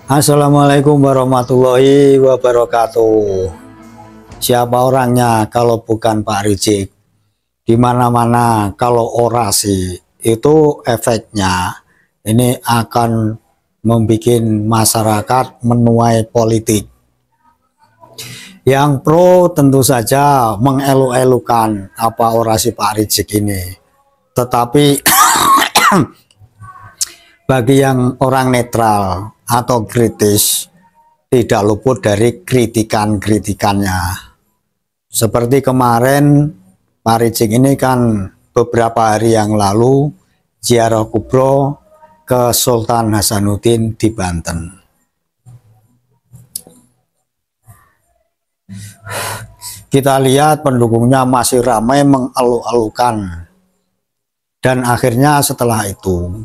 Assalamualaikum warahmatullahi wabarakatuh. Siapa orangnya kalau bukan Pak Rizik? Dimana-mana kalau orasi itu efeknya ini akan membuat masyarakat menuai politik. Yang pro tentu saja mengelu-elukan apa orasi Pak Rizik ini. Tetapi bagi yang orang netral atau kritis tidak luput dari kritikan-kritikannya. Seperti kemarin Pak Rizik ini kan beberapa hari yang lalu ziarah kubro ke Sultan Hasanuddin di Banten. Kita lihat pendukungnya masih ramai mengeluh-elukan. Dan akhirnya setelah itu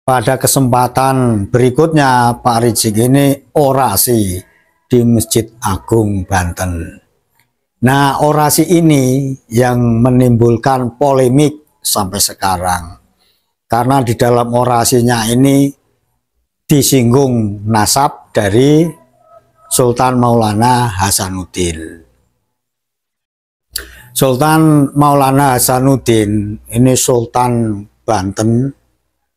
pada kesempatan berikutnya Pak Rizik ini orasi di Masjid Agung Banten. Nah, orasi ini yang menimbulkan polemik sampai sekarang. Karena di dalam orasinya ini disinggung nasab dari Sultan Maulana Hasanuddin. Sultan Maulana Hasanuddin ini Sultan Banten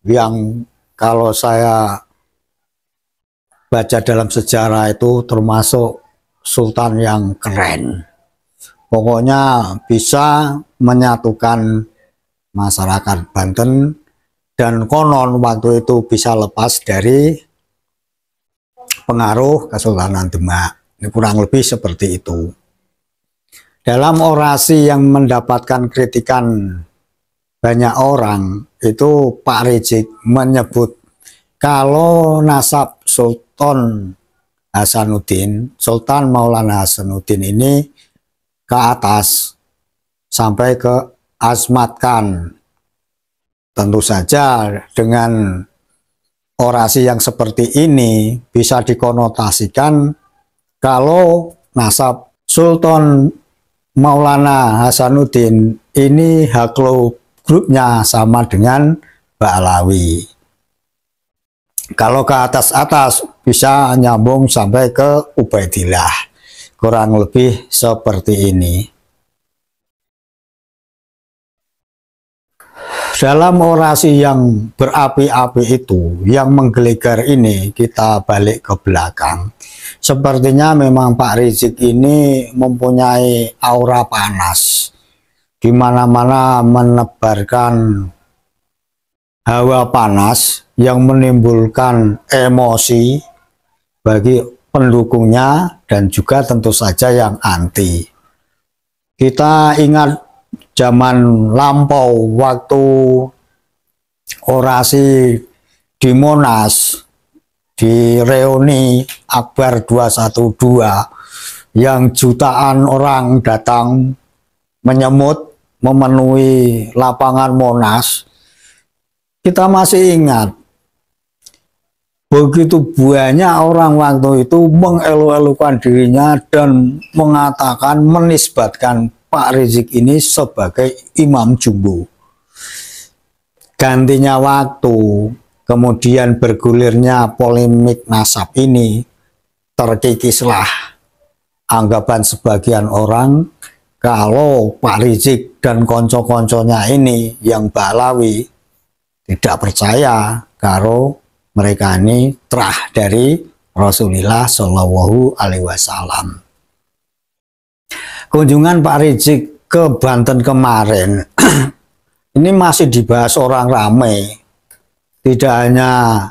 yang kalau saya baca dalam sejarah itu termasuk sultan yang keren. Pokoknya bisa menyatukan masyarakat Banten dan konon waktu itu bisa lepas dari pengaruh Kesultanan Demak. Ini kurang lebih seperti itu. Dalam orasi yang mendapatkan kritikan banyak orang itu Pak Rizik menyebut kalau nasab Sultan Hasanuddin, Sultan Maulana Hasanuddin ini ke atas sampai ke Azmat Khan. Tentu saja dengan orasi yang seperti ini bisa dikonotasikan kalau nasab Sultan Maulana Hasanuddin ini haklub grupnya sama dengan Ba'alawi. Kalau ke atas-atas bisa nyambung sampai ke Ubaidillah. Kurang lebih seperti ini. Dalam orasi yang berapi-api itu, yang menggelegar ini, kita balik ke belakang. Sepertinya memang Pak Rizik ini mempunyai aura panas. Di mana-mana menebarkan hawa panas yang menimbulkan emosi bagi pendukungnya dan juga tentu saja yang anti. Kita ingat zaman lampau waktu orasi di Monas, di reuni Akbar 212 yang jutaan orang datang menyemut memenuhi lapangan Monas. Kita masih ingat begitu banyak orang waktu itu mengelu-elukan dirinya dan mengatakan menisbatkan Pak Rizik ini sebagai imam jumbo. Gantinya waktu, kemudian bergulirnya polemik nasab ini, terkikislah anggapan sebagian orang kalau Pak Rizik dan konco-konconya ini yang Ba'alawi tidak percaya kalau mereka ini terah dari Rasulullah Shallallahu Alaihi Wasallam. Kunjungan Pak Rizik ke Banten kemarin ini masih dibahas orang ramai. Tidak hanya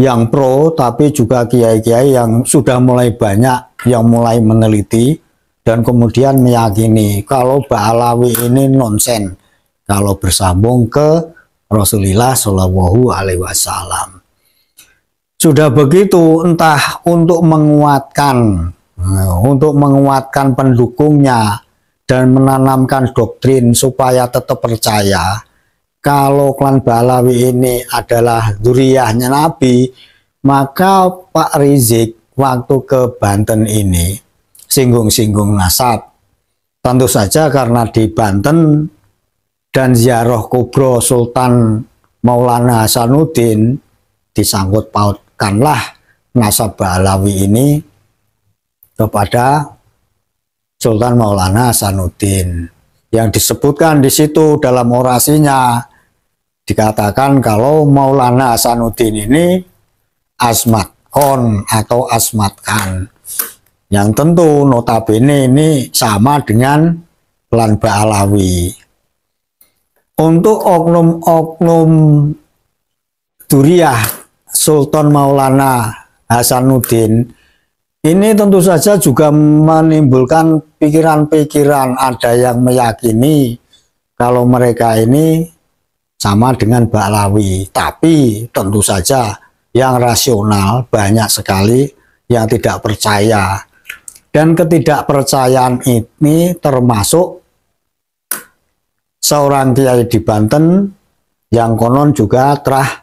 yang pro, tapi juga kiai-kiai yang sudah mulai banyak yang mulai meneliti dan kemudian meyakini kalau Ba'alawi ini nonsen kalau bersambung ke Rasulullah Shallallahu Alaihi Wasallam. Sudah begitu, entah untuk menguatkan pendukungnya dan menanamkan doktrin supaya tetap percaya kalau klan Ba'alawi ini adalah dzurriyyahnya Nabi, maka Pak Rizik waktu ke Banten ini singgung-singgung nasab. Tentu saja karena di Banten dan ziarah kubro Sultan Maulana Hasanuddin disangkut pautkanlah nasab Alawi ini kepada Sultan Maulana Hasanuddin. Yang disebutkan di situ dalam orasinya dikatakan kalau Maulana Hasanuddin ini Asmat Khan atau Asmat Khan, yang tentu notabene ini sama dengan klan Ba'alawi. Untuk oknum-oknum Duriyah Sultan Maulana Hasanuddin ini tentu saja juga menimbulkan pikiran-pikiran. Ada yang meyakini kalau mereka ini sama dengan Ba'alawi, tapi tentu saja yang rasional banyak sekali yang tidak percaya. Dan ketidakpercayaan ini termasuk seorang kiai di Banten yang konon juga terah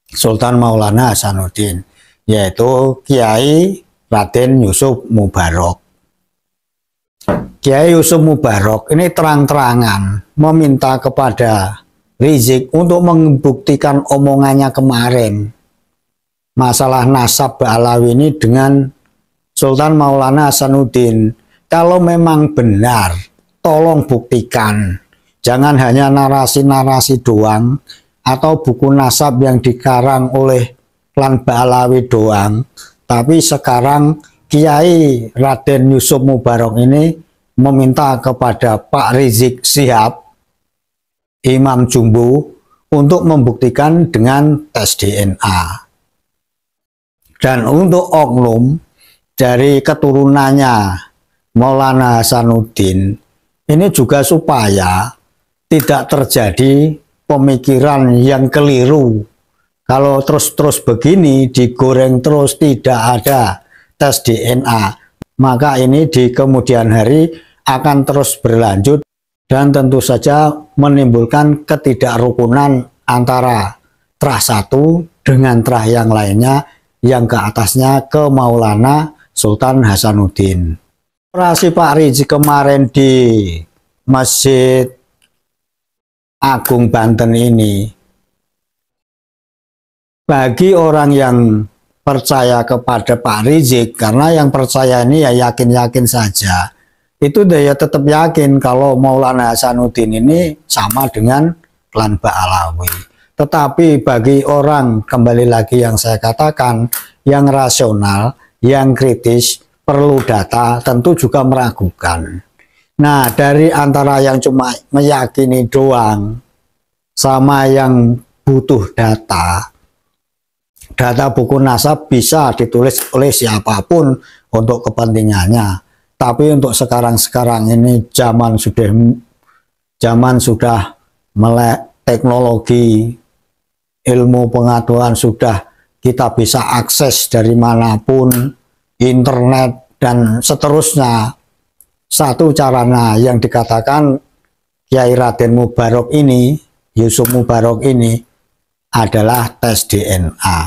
Sultan Maulana Hasanuddin, yaitu Kiai Raden Yusuf Mubarok. Kiai Yusuf Mubarok ini terang-terangan meminta kepada Rizik untuk membuktikan omongannya kemarin masalah nasab Ba'alawi ini dengan Sultan Maulana Hasanuddin. Kalau memang benar, tolong buktikan. Jangan hanya narasi-narasi doang atau buku nasab yang dikarang oleh klan Ba'alawi doang. Tapi sekarang Kiai Raden Yusuf Mubarok ini meminta kepada Pak Rizik Syihab, Imam Jumbo, untuk membuktikan dengan tes DNA. Dan untuk oknum dari keturunannya Maulana Hasanuddin ini juga supaya tidak terjadi pemikiran yang keliru. Kalau terus-terus begini digoreng terus tidak ada tes DNA, maka ini di kemudian hari akan terus berlanjut dan tentu saja menimbulkan ketidakrukunan antara terah satu dengan terah yang lainnya, yang ke atasnya ke Maulana Sultan Hasanuddin. Orasi Pak Rizik kemarin di Masjid Agung Banten ini, bagi orang yang percaya kepada Pak Rizik, karena yang percaya ini ya yakin-yakin saja, itu dia tetap yakin kalau Maulana Hasanuddin ini sama dengan klan Ba'alawi. Tetapi bagi orang, kembali lagi yang saya katakan, yang rasional, yang kritis, perlu data, tentu juga meragukan. Nah, dari antara yang cuma meyakini doang sama yang butuh data, data buku nasab bisa ditulis oleh siapapun untuk kepentingannya. Tapi untuk sekarang-sekarang ini zaman sudah melek teknologi, ilmu pengetahuan sudah kita bisa akses dari manapun, internet dan seterusnya. Satu caranya yang dikatakan Kiai Raden Mubarok ini, Yusuf Mubarok ini, adalah tes DNA.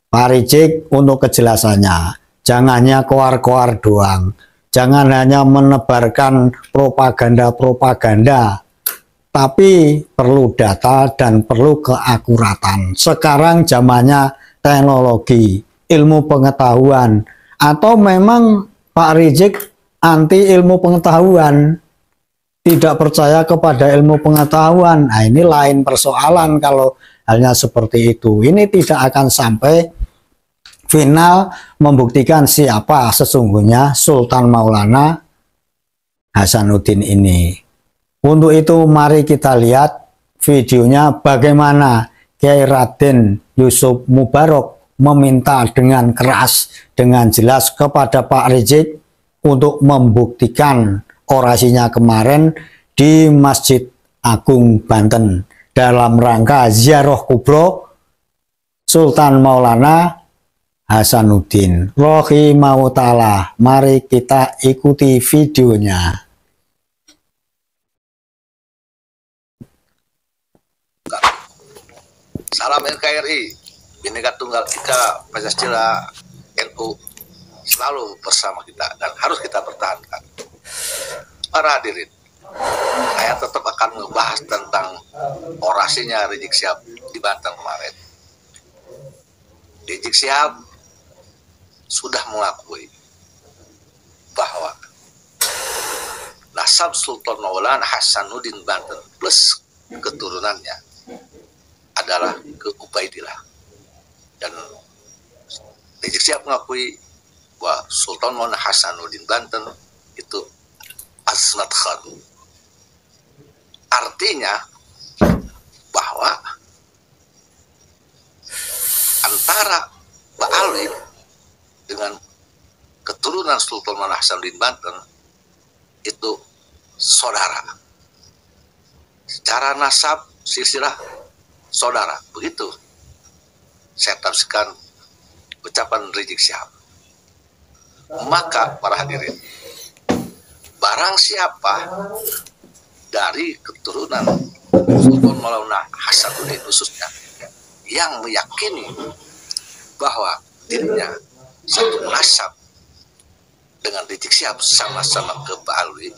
Pak Rizik untuk kejelasannya, jangannya koar-koar doang, jangan hanya menebarkan propaganda-propaganda, tapi perlu data dan perlu keakuratan. Sekarang zamannya teknologi, ilmu pengetahuan, atau memang Pak Rizik anti ilmu pengetahuan, tidak percaya kepada ilmu pengetahuan. Nah, ini lain persoalan kalau halnya seperti itu. Ini tidak akan sampai final membuktikan siapa sesungguhnya Sultan Maulana Hasanuddin ini. Untuk itu mari kita lihat videonya bagaimana Kiai Raden Yusuf Mubarok meminta dengan keras, dengan jelas kepada Pak Rizik untuk membuktikan orasinya kemarin di Masjid Agung Banten dalam rangka ziarah kubro Sultan Maulana Hasanuddin rahimahullah ta'ala. Mari kita ikuti videonya. Salam NKRI, Bhinneka Tunggal Ika, Pancasila, NU selalu bersama kita dan harus kita pertahankan. Para hadirin, saya tetap akan membahas tentang orasinya Rizik Syihab di Banten kemarin. Rizik Syihab sudah mengakui bahwa nasab Sultan Maulana Hasanuddin Banten plus keturunannya adalah ke Ubaidillah. Dan Rizik Syihab mengakui bahwa Sultan Maulana Hasanuddin Banten itu Azmat Khan. Artinya bahwa antara Mbak Ali dengan keturunan Sultan Maulana Hasanuddin Banten itu saudara. Secara nasab, silsilah saudara. Begitu saya tafsirkan ucapan Rizik Syihab. Maka para hadirin, barang siapa dari keturunan Sultan Maulana Hasanuddin khususnya yang meyakini bahwa dirinya satu nasab dengan Rizik Syihab sama-sama ke Pak Alwi,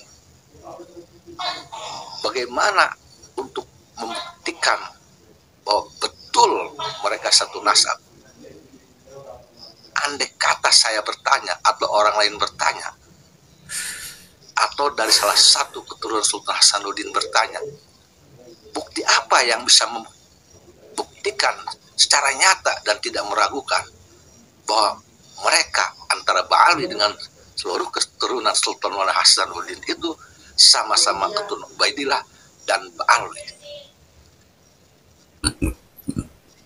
bagaimana untuk membuktikan bahwa betul mereka satu nasab? Andai kata saya bertanya atau orang lain bertanya, atau dari salah satu keturunan Sultan Hasanuddin bertanya, bukti apa yang bisa membuktikan secara nyata dan tidak meragukan bahwa mereka antara Ba'ali dengan seluruh keturunan Sultan Maulana Hasanuddin itu sama-sama keturunan Ubaidillah dan Ba'ali?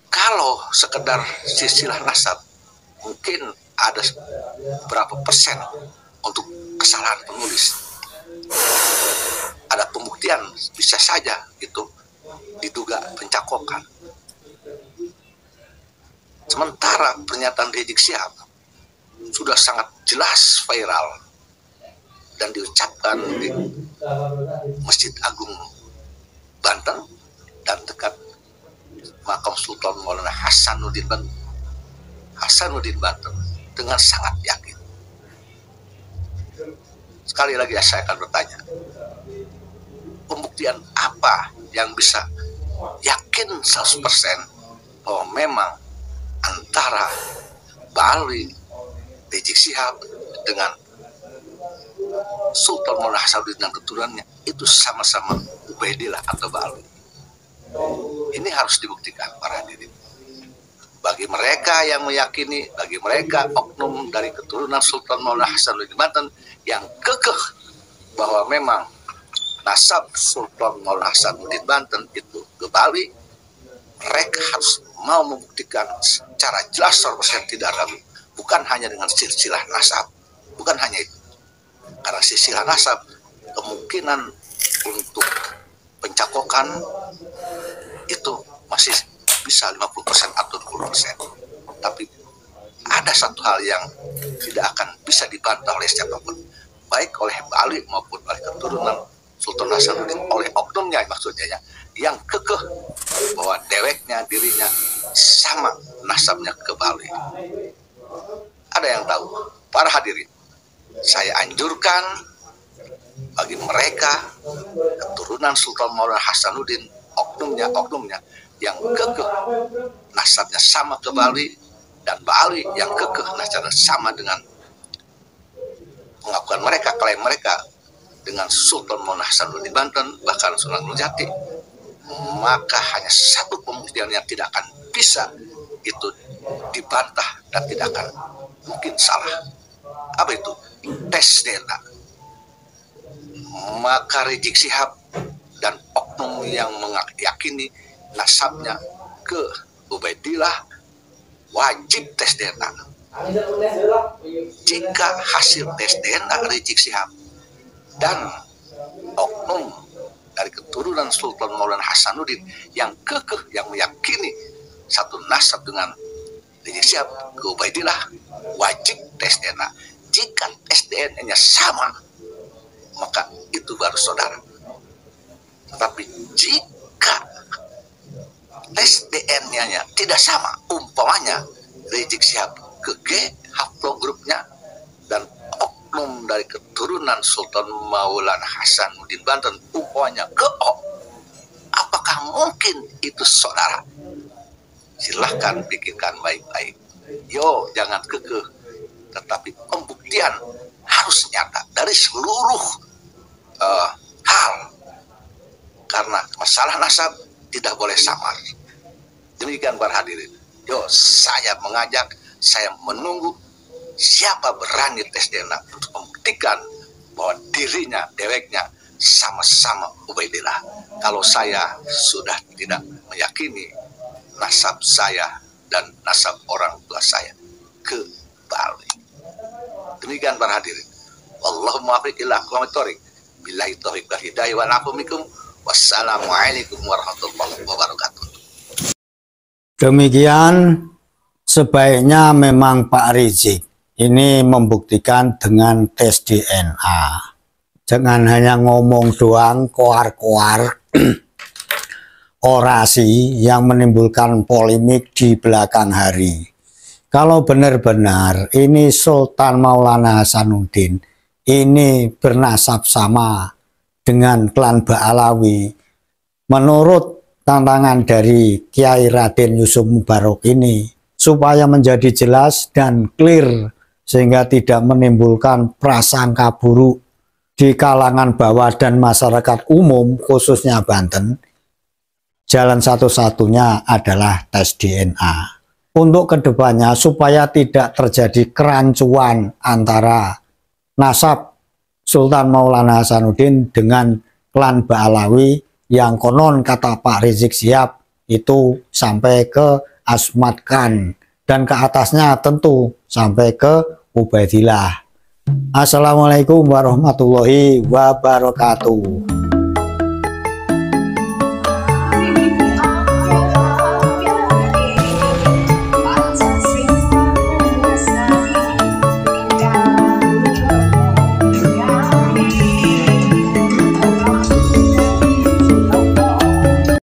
Kalau sekedar silsilah nasab, mungkin ada berapa persen untuk kesalahan penulis. Ada pembuktian, bisa saja itu diduga pencakokan. Sementara pernyataan Rizik Syihab sudah sangat jelas viral dan diucapkan di Masjid Agung Banten dan dekat makam Sultan Maulana Hasanuddin Banten dengan sangat yakin. Sekali lagi saya akan bertanya, pembuktian apa yang bisa yakin 100% bahwa memang antara Ba'ali, Rizik Syihab dengan Sultan Maulana Hasanuddin dan keturunannya itu sama-sama Ubaidillah atau Ba'ali? Ini harus dibuktikan para hadirin. Bagi mereka yang meyakini, bagi mereka oknum dari keturunan Sultan Maulana Hasanuddin Banten yang kekeh bahwa memang nasab Sultan Maulana Hasanuddin Banten itu ke Bali, mereka harus mau membuktikan secara jelas 100% tidak ragu, bukan hanya dengan silsilah nasab, bukan hanya itu. Karena silsilah nasab kemungkinan untuk pencakokan itu masih bisa 50% atau 20%. Tapi ada satu hal yang tidak akan bisa dibantah oleh siapapun, baik oleh Ba'ali maupun oleh keturunan Sultan Hasanuddin, oleh oknumnya maksudnya, yang kekeh bahwa deweknya, dirinya sama nasabnya ke Ba'ali. Ada yang tahu? Para hadirin, saya anjurkan bagi mereka keturunan Sultan Maulana Hasanuddin, oknumnya yang kekeh nasabnya sama ke Ba'ali, dan Ba'ali yang kekeh nasabnya sama dengan pengakuan mereka, klaim mereka dengan Sultan Maulana Hasanuddin Banten, bahkan Sunan Gunung Jati, maka hanya satu pembuktian yang tidak akan bisa itu dibantah dan tidak akan mungkin salah. Apa itu? Tes DNA. Maka Rizik Syihab dan oknum yang meyakini nasabnya ke Ubaidillah wajib tes DNA. Jika hasil tes DNA Rizik Syihab dan oknum dari keturunan Sultan Maulana Hasanuddin yang kekeh, yang meyakini satu nasab dengan Rizik Syihab ke Ubaidillah, wajib tes DNA. Jika tes DNA-nya sama, maka itu baru saudara. Tetapi jika tes DNA-nya tidak sama, umpamanya Rizik Syihab ke G haplogrupnya dan oknum dari keturunan Sultan Maulana Hasanuddin Banten umpamanya apakah mungkin itu saudara? Silahkan pikirkan baik-baik. Yo, jangan kekeh, tetapi pembuktian harus nyata dari seluruh hal, karena masalah nasab tidak boleh samar. Demikian para hadirin. Yo, saya mengajak, saya menunggu siapa berani tes DNA untuk membuktikan bahwa dirinya, deweknya sama-sama Ubaidillah. Kalau saya sudah tidak meyakini nasab saya dan nasab orang tua saya ke Bali. Demikian para hadirin. Wallahumma muwaffiq ila aqwamit thoriq. Billahi taufiq wal hidayah wal afu minkum. Wassalamualaikum warahmatullahi wabarakatuh. Demikian sebaiknya memang Pak Rizik ini membuktikan dengan tes DNA. Jangan hanya ngomong doang, koar-koar orasi yang menimbulkan polemik di belakang hari. Kalau benar-benar ini Sultan Maulana Hasanuddin ini bernasab sama dengan klan Ba'alawi, menurut tantangan dari Kiai Raden Yusuf Mubarok ini, supaya menjadi jelas dan clear sehingga tidak menimbulkan prasangka buruk di kalangan bawah dan masyarakat umum khususnya Banten, jalan satu-satunya adalah tes DNA. Untuk kedepannya supaya tidak terjadi kerancuan antara nasab Sultan Maulana Hasanuddin dengan klan Ba'alawi yang konon kata Pak Rizik Sihab itu sampai ke Asmat Khan dan ke atasnya tentu sampai ke Ubaidillah. Assalamualaikum warahmatullahi wabarakatuh.